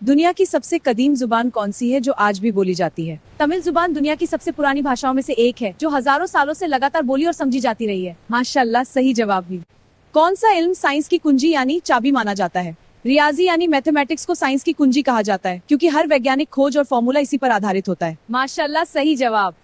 दुनिया की सबसे कदीम जुबान कौन सी है जो आज भी बोली जाती है? तमिल जुबान दुनिया की सबसे पुरानी भाषाओं में से एक है जो हजारों सालों से लगातार बोली और समझी जाती रही है। माशाल्लाह, सही जवाब भी। कौन सा इल्म साइंस की कुंजी यानी चाबी माना जाता है? रियाजी यानी मैथमेटिक्स को साइंस की कुंजी कहा जाता है क्योंकि हर वैज्ञानिक खोज और फॉर्मूला इसी पर आधारित होता है। माशाल्लाह, सही जवाब।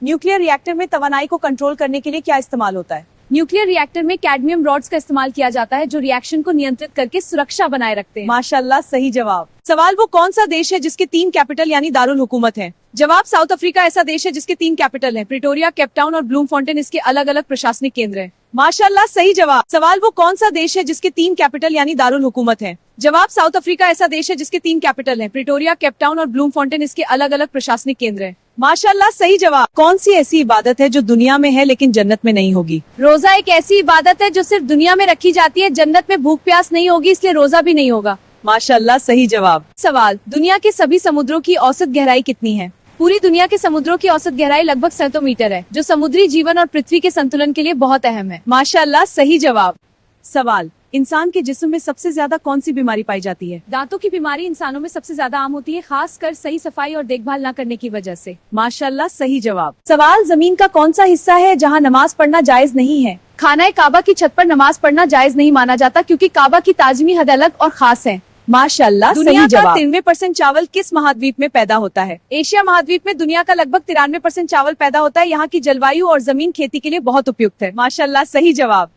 न्यूक्लियर रिएक्टर में तवानाई को कंट्रोल करने के लिए क्या इस्तेमाल होता है? न्यूक्लियर रिएक्टर में कैडमियम रॉड्स का इस्तेमाल किया जाता है जो रिएक्शन को नियंत्रित करके सुरक्षा बनाए रखते हैं। माशाल्लाह, सही जवाब। सवाल, वो कौन सा देश है जिसके 3 कैपिटल यानी दारुल हुकूमत है? जवाब, साउथ अफ्रीका ऐसा देश है जिसके 3 कैपिटल हैं। प्रिटोरिया, केपटाउन और ब्लूमफॉन्टेन इसके अलग अलग प्रशासनिक केंद्र हैं। माशाल्लाह, सही जवाब। सवाल, वो कौन सा देश है जिसके 3 कैपिटल यानी दारुल हुकूमत है? जवाब, साउथ अफ्रीका ऐसा देश है जिसके 3 कैपिटल हैं। प्रिटोरिया, केपटाउन और ब्लूमफॉन्टेन इसके अलग अलग प्रशासनिक केंद्र हैं। माशाल्लाह, सही जवाब। कौन सी ऐसी इबादत है जो दुनिया में है लेकिन जन्नत में नहीं होगी? रोजा एक ऐसी इबादत है जो सिर्फ दुनिया में रखी जाती है, जन्नत में भूख प्यास नहीं होगी, इसलिए रोजा भी नहीं होगा। माशाल्लाह, सही जवाब। सवाल, दुनिया के सभी समुद्रों की औसत गहराई कितनी है? पूरी दुनिया के समुद्रों की औसत गहराई लगभग 700 मीटर है जो समुद्री जीवन और पृथ्वी के संतुलन के लिए बहुत अहम है। माशाल्लाह, सही जवाब। सवाल, इंसान के जिस्म में सबसे ज्यादा कौन सी बीमारी पाई जाती है? दांतों की बीमारी इंसानों में सबसे ज्यादा आम होती है, खासकर सही सफाई और देखभाल न करने की वजह से। माशाल्लाह, सही जवाब। सवाल, जमीन का कौन सा हिस्सा है जहां नमाज पढ़ना जायज नहीं है? खाना काबा की छत पर नमाज पढ़ना जायज नहीं माना जाता क्योंकि काबा की ताजमी हद अलग और खास है। माशाल्लाह, दुनिया का 93% चावल किस महाद्वीप में पैदा होता है? एशिया महाद्वीप में दुनिया का लगभग 93% चावल पैदा होता है। यहाँ की जलवायु और जमीन खेती के लिए बहुत उपयुक्त है। माशाल्लाह, सही जवाब।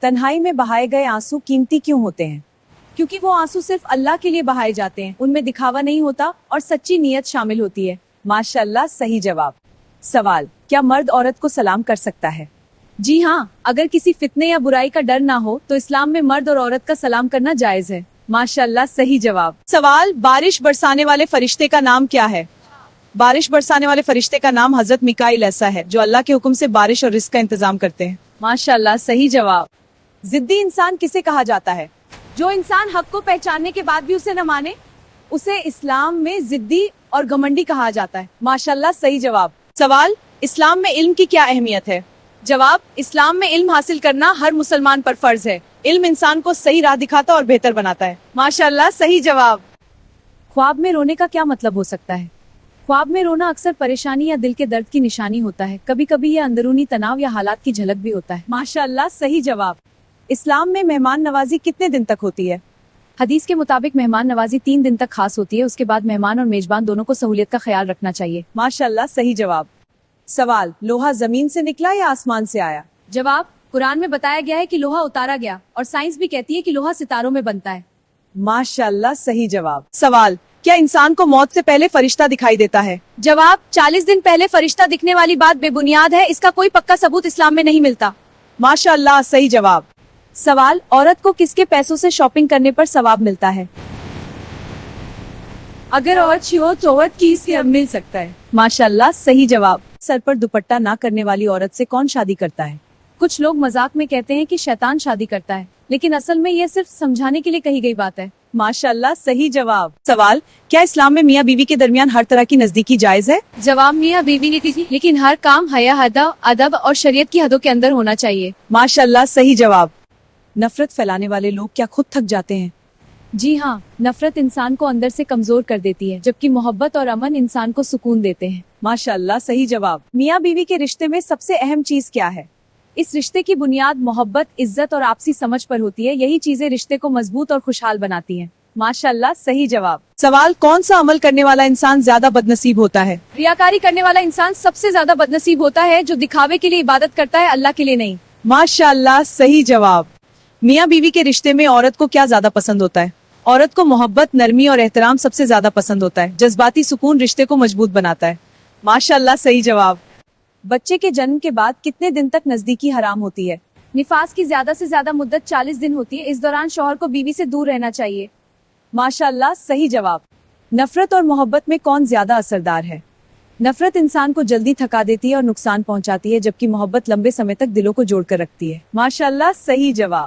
तन्हाई में बहाए गए आंसू कीमती क्यों होते हैं? क्योंकि वो आंसू सिर्फ अल्लाह के लिए बहाए जाते हैं, उनमें दिखावा नहीं होता और सच्ची नीयत शामिल होती है। माशाल्लाह, सही जवाब। सवाल, क्या मर्द औरत को सलाम कर सकता है? जी हाँ, अगर किसी फितने या बुराई का डर ना हो तो इस्लाम में मर्द और औरत का सलाम करना जायज है। माशाल्लाह, सही जवाब। सवाल, बारिश बरसाने वाले फरिश्ते का नाम क्या है? बारिश बरसाने वाले फरिश्ते का नाम हजरत मिकाइल ऐसा है जो अल्लाह के हुक्म से बारिश और रिस्क का इंतजाम करते हैं। माशाल्लाह, सही जवाब। जिद्दी इंसान किसे कहा जाता है? जो इंसान हक को पहचानने के बाद भी उसे न माने, उसे इस्लाम में जिद्दी और घमंडी कहा जाता है। माशाल्लाह, सही जवाब। सवाल, इस्लाम में इल्म की क्या अहमियत है? जवाब, इस्लाम में इल्म हासिल करना हर मुसलमान पर फर्ज है। इल्म इंसान को सही राह दिखाता और बेहतर बनाता है। माशाल्लाह, सही जवाब। ख्वाब में रोने का क्या मतलब हो सकता है? ख्वाब में रोना अक्सर परेशानी या दिल के दर्द की निशानी होता है। कभी कभी यह अंदरूनी तनाव या हालात की झलक भी होता है। माशाल्लाह, सही जवाब। इस्लाम में मेहमान नवाजी कितने दिन तक होती है? हदीस के मुताबिक मेहमान नवाजी 3 दिन तक खास होती है, उसके बाद मेहमान और मेजबान दोनों को सहूलियत का ख्याल रखना चाहिए। माशाल्लाह, सही जवाब। सवाल, लोहा जमीन से निकला या आसमान से आया? जवाब, कुरान में बताया गया है कि लोहा उतारा गया और साइंस भी कहती है कि लोहा सितारों में बनता है। माशाल्लाह, सही जवाब। सवाल, क्या इंसान को मौत से पहले फरिश्ता दिखाई देता है? जवाब, 40 दिन पहले फरिश्ता दिखने वाली बात बेबुनियाद है, इसका कोई पक्का सबूत इस्लाम में नहीं मिलता। माशाल्लाह, सही जवाब। सवाल, औरत को किसके पैसों से शॉपिंग करने पर सवाब मिलता है? अगर औरत हो तो औरत की इससे अब मिल सकता है। माशाल्लाह, सही जवाब। सर पर दुपट्टा ना करने वाली औरत से कौन शादी करता है? कुछ लोग मजाक में कहते हैं कि शैतान शादी करता है, लेकिन असल में यह सिर्फ समझाने के लिए कही गई बात है। माशाल्लाह, सही जवाब। सवाल, क्या इस्लाम में मियाँ बीवी के दरमियान हर तरह की नजदीकी जायज है? जवाब, मियाँ बीवी ने की, लेकिन हर काम हया, अदब और शरीयत की हदों के अंदर होना चाहिए। माशाल्लाह, सही जवाब। नफरत फैलाने वाले लोग क्या खुद थक जाते हैं? जी हाँ, नफरत इंसान को अंदर से कमजोर कर देती है, जबकि मोहब्बत और अमन इंसान को सुकून देते हैं। माशाल्लाह, सही जवाब। मियाँ बीवी के रिश्ते में सबसे अहम चीज क्या है? इस रिश्ते की बुनियाद मोहब्बत, इज्जत और आपसी समझ पर होती है। यही चीजें रिश्ते को मजबूत और खुशहाल बनाती हैं। माशाल्लाह, सही जवाब। सवाल, कौन सा अमल करने वाला इंसान ज्यादा बदनसीब होता है? रियाकारी करने वाला इंसान सबसे ज्यादा बदनसीब होता है, जो दिखावे के लिए इबादत करता है, अल्लाह के लिए नहीं। माशाल्लाह, सही जवाब। मियाँ बीवी के रिश्ते में औरत को क्या ज्यादा पसंद होता है? औरत को मोहब्बत, नरमी और एहतराम सबसे ज्यादा पसंद होता है। जज्बाती सुकून रिश्ते को मजबूत बनाता है। माशाल्लाह, सही जवाब। बच्चे के जन्म के बाद कितने दिन तक नजदीकी हराम होती है? निफास की ज्यादा से ज्यादा मुद्दत 40 दिन होती है। इस दौरान शौहर को बीवी से दूर रहना चाहिए। माशाल्लाह, सही जवाब। नफरत और मोहब्बत में कौन ज्यादा असरदार है? नफरत इंसान को जल्दी थका देती है और नुकसान पहुंचाती है, जबकि मोहब्बत लंबे समय तक दिलों को जोड़कर रखती है। माशाल्लाह, सही जवाब।